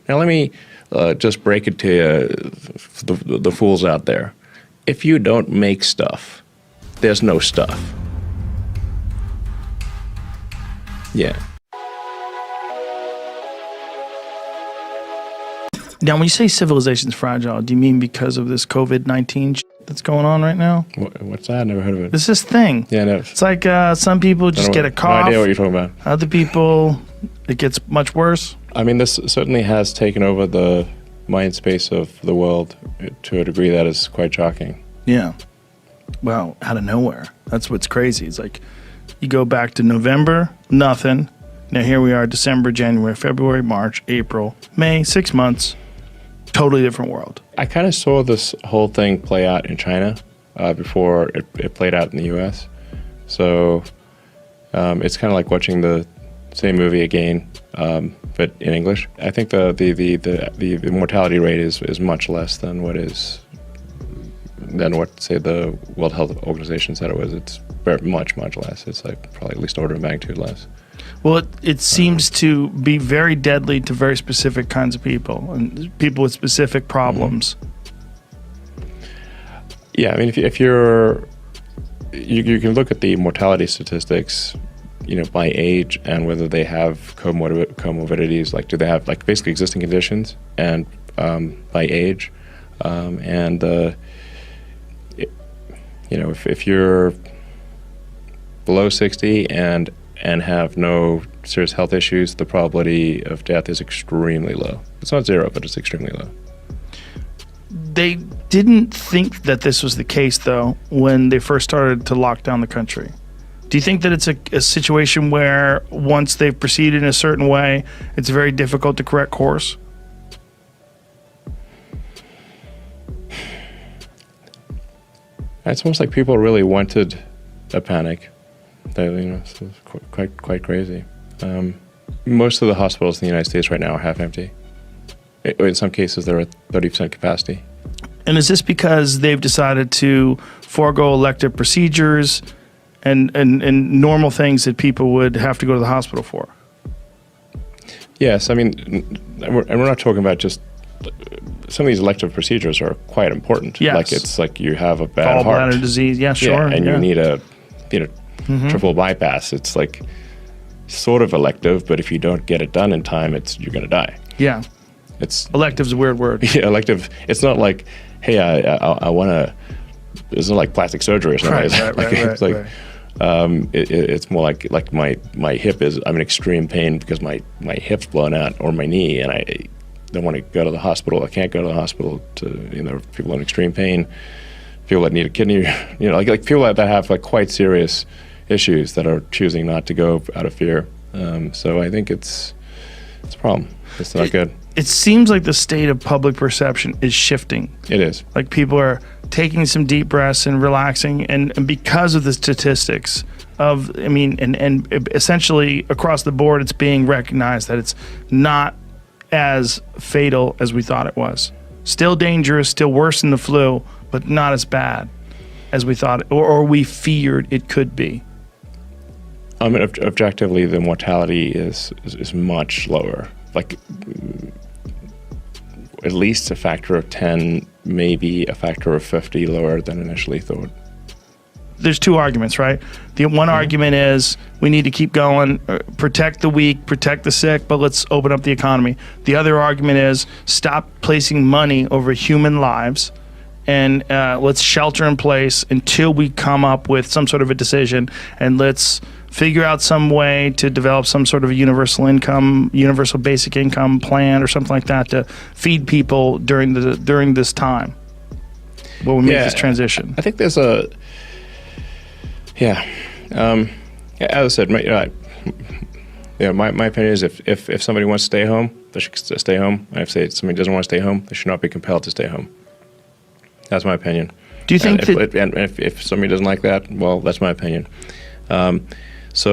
Now let me just break it to the fools out there. If you don't make stuff, there's no stuff. Yeah. Now, when you say civilization's fragile, do you mean because of this COVID-19 that's going on right now? What's that? I never heard of it. It's this thing. Yeah, no. It's like some people just get a cough. No idea what you're talking about. Other people, it gets much worse. I mean, this certainly has taken over the mind space of the world to a degree that is quite shocking. Yeah. Well, out of nowhere. That's what's crazy. It's like you go back to November, nothing. Now here we are, December, January, February, March, April, May, 6 months. Totally different world. I kind of saw this whole thing play out in China before it played out in the U.S. So it's kind of like watching the same movie again, but in English. I think the mortality rate is much less than what say the World Health Organization said it was. It's very much less. It's like probably at least order of magnitude less. Well, it seems to be very deadly to very specific kinds of people and people with specific problems. Yeah, I mean, if you can look at the mortality statistics, by age and whether they have comorbidities, like do they have like basically existing conditions, and by age, if you're below 60 and have no serious health issues, the probability of death is extremely low. It's not zero, but it's extremely low. They didn't think that this was the case, though, when they first started to lock down the country. Do you think that it's a situation where once they've proceeded in a certain way, it's very difficult to correct course? It's almost like people really wanted a panic. It's quite crazy. Most of the hospitals in the United States right now are half empty. In some cases, they're at 30% capacity. And is this because they've decided to forego elective procedures and normal things that people would have to go to the hospital for? Yes, I mean, we're not talking about just some of these elective procedures are quite important. Yes. Like it's like you have a bad heart. Gallbladder disease, yeah, sure. Yeah, and you need a triple bypass. It's like sort of elective, but if you don't get it done in time, you're going to die. Yeah. Elective's a weird word. Yeah, elective. It's not like, hey, I want to. It's not like plastic surgery or something. Right. It's more like my hip is. I'm in extreme pain because my hip's blown out, or my knee, and I don't want to go to the hospital. I can't go to the hospital to people in extreme pain, people that need a kidney, like people that have like quite serious issues that are choosing not to go out of fear. So I think it's a problem. It's not good. It seems like the state of public perception is shifting. It is. Like people are taking some deep breaths and relaxing, and because of the statistics and essentially across the board, it's being recognized that it's not as fatal as we thought it was. Still dangerous, still worse than the flu, but not as bad as we thought or we feared it could be. I mean, objectively, the mortality is much lower. Like at least a factor of 10, maybe a factor of 50 lower than initially thought. There's two arguments, right? The one argument is we need to keep going, protect the weak, protect the sick, but let's open up the economy. The other argument is stop placing money over human lives and let's shelter in place until we come up with some sort of a decision, and let's figure out some way to develop some sort of a universal basic income plan or something like that to feed people during this time while we make this transition. I think there's as I said, my opinion is if somebody wants to stay home, they should stay home. And if somebody doesn't want to stay home, they should not be compelled to stay home. That's my opinion. Do you think if somebody doesn't like that, well, that's my opinion. This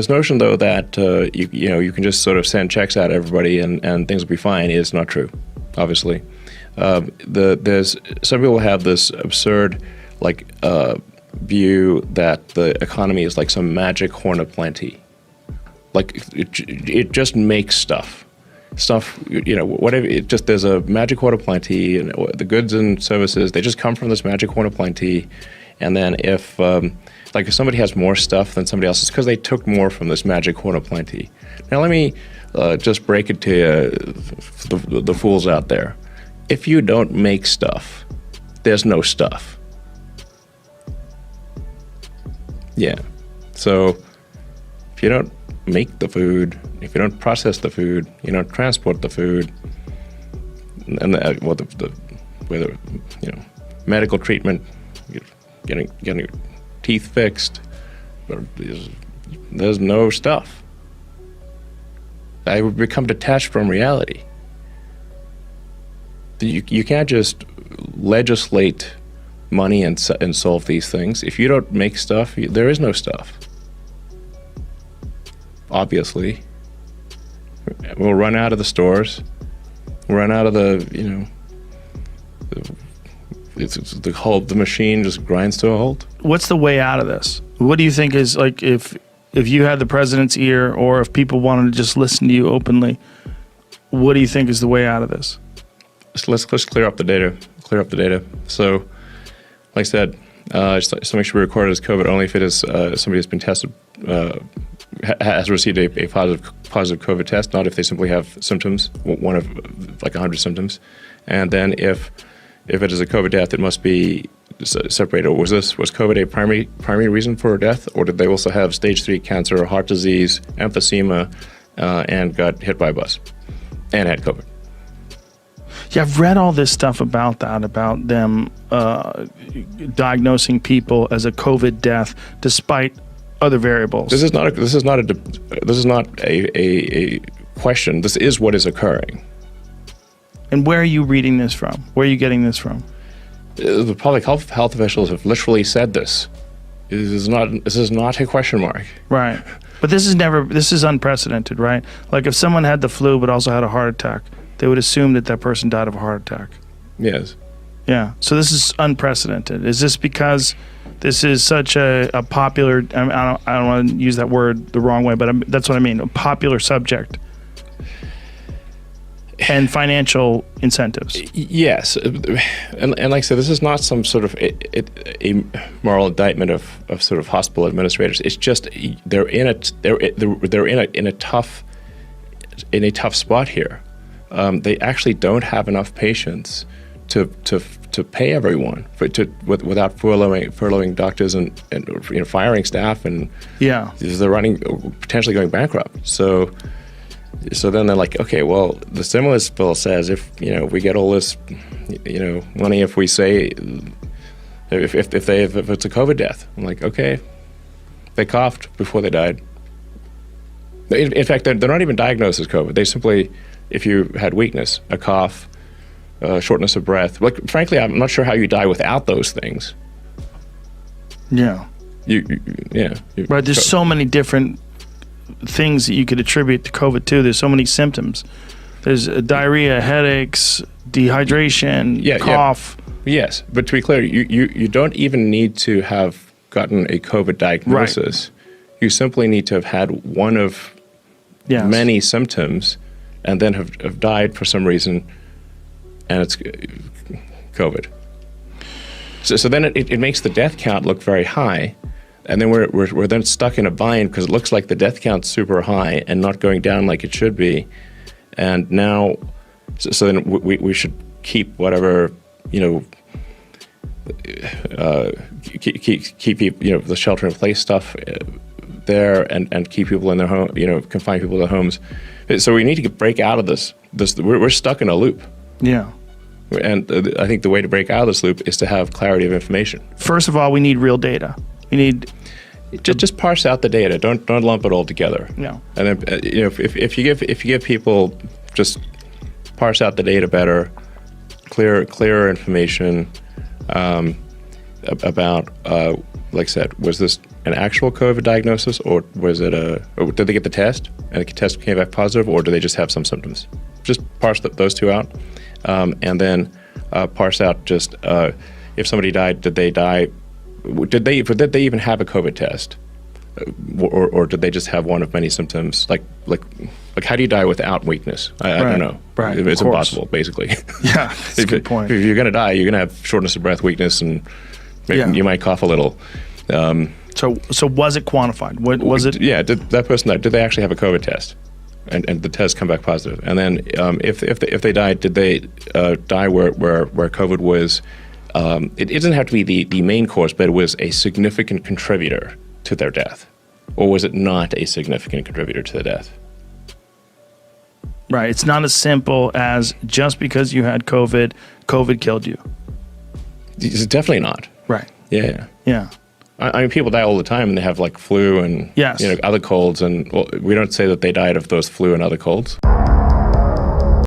notion though that you can just sort of send checks out to everybody and things will be fine is not true. Obviously, there's some people have this absurd view that the economy is like some magic horn of plenty, Like it just makes stuff, whatever. It just, there's a magic quota plenty, and the goods and services, they just come from this magic quota plenty. And then if somebody has more stuff than somebody else, it's because they took more from this magic quota plenty. Now let me just break it to you, the fools out there. If you don't make stuff, there's no stuff. Yeah. So if you don't make the food, if you don't process the food, you don't transport the food, and whether medical treatment, getting your teeth fixed, there's no stuff. I would become detached from reality. You can't just legislate money and solve these things. If you don't make stuff, there is no stuff. Obviously, we'll run out of the stores. We'll run out of the the machine just grinds to a halt. What's the way out of this? What do you think is, like, if you had the president's ear, or if people wanted to just listen to you openly, what do you think is the way out of this? So let's clear up the data. So, like I said, somebody should be recorded as COVID only if it is somebody has been tested, has received a positive COVID test, not if they simply have symptoms, one of like 100 symptoms. And then if it is a COVID death, it must be separated. Was COVID a primary reason for death, or did they also have stage 3 cancer, heart disease, emphysema, and got hit by a bus and had COVID? Yeah, I've read all this stuff about them diagnosing people as a COVID death despite other variables. This is not a question. This is what is occurring. And where are you reading this from? Where are you getting this from? The public health officials have literally said this. This is not a question mark. Right. But this is unprecedented, right? Like, if someone had the flu but also had a heart attack, they would assume that person died of a heart attack. Yes. Yeah. So this is unprecedented. Is this because this is such a popular, I don't want to use that word the wrong way, but that's what I mean, a popular subject, and financial incentives? Yes. And like I said, this is not some sort of a moral indictment of sort of hospital administrators. It's just they're in a tough spot here. They actually don't have enough patience to pay everyone without furloughing doctors and firing staff, and they're potentially going bankrupt. So then they're like, okay, well, the stimulus bill says if we get all this money, if we say if it's a COVID death, I'm like, okay, they coughed before they died. In fact, they're not even diagnosed as COVID. They simply, if you had weakness, a cough, shortness of breath. Like, frankly, I'm not sure how you die without those things. Yeah. Right. There's so many different things that you could attribute to COVID too. There's so many symptoms. There's diarrhea, headaches, dehydration, cough. Yeah. Yes, but to be clear, you don't even need to have gotten a COVID diagnosis. Right. You simply need to have had one of many symptoms, and then have died for some reason, and it's COVID. So then it makes the death count look very high, and then we're then stuck in a bind because it looks like the death count's super high and not going down like it should be, and now, so then we should keep whatever keep the shelter in place stuff there, and keep people in their home, confine people to their homes. So we need to break out of this. We're stuck in a loop. Yeah. And I think the way to break out of this loop is to have clarity of information. First of all, we need real data. We need just parse out the data. Don't lump it all together. Yeah. And then if you give people, just parse out the data better, clearer information about like I said, was this an actual COVID diagnosis, or was it or did they get the test and the test came back positive, or do they just have some symptoms? Just parse those two out, and then parse out just if somebody died, did they die? Did they even have a COVID test? or did they just have one of many symptoms? Like how do you die without weakness? I don't know. Right. It's impossible, basically. Yeah, that's a good point. If you're going to die, you're going to have shortness of breath, weakness, and maybe you might cough a little. So was it quantified? What was it? Yeah, did that person die? Did they actually have a COVID test? And the test come back positive? And then if they died, did they die where COVID was? It doesn't have to be the main cause, but it was a significant contributor to their death, or was it not a significant contributor to the death? Right. It's not as simple as just because you had COVID killed you. It's definitely not. Right. Yeah. Yeah. I mean, people die all the time, and they have like flu and Yes. other colds, and we don't say that they died of those flu and other colds.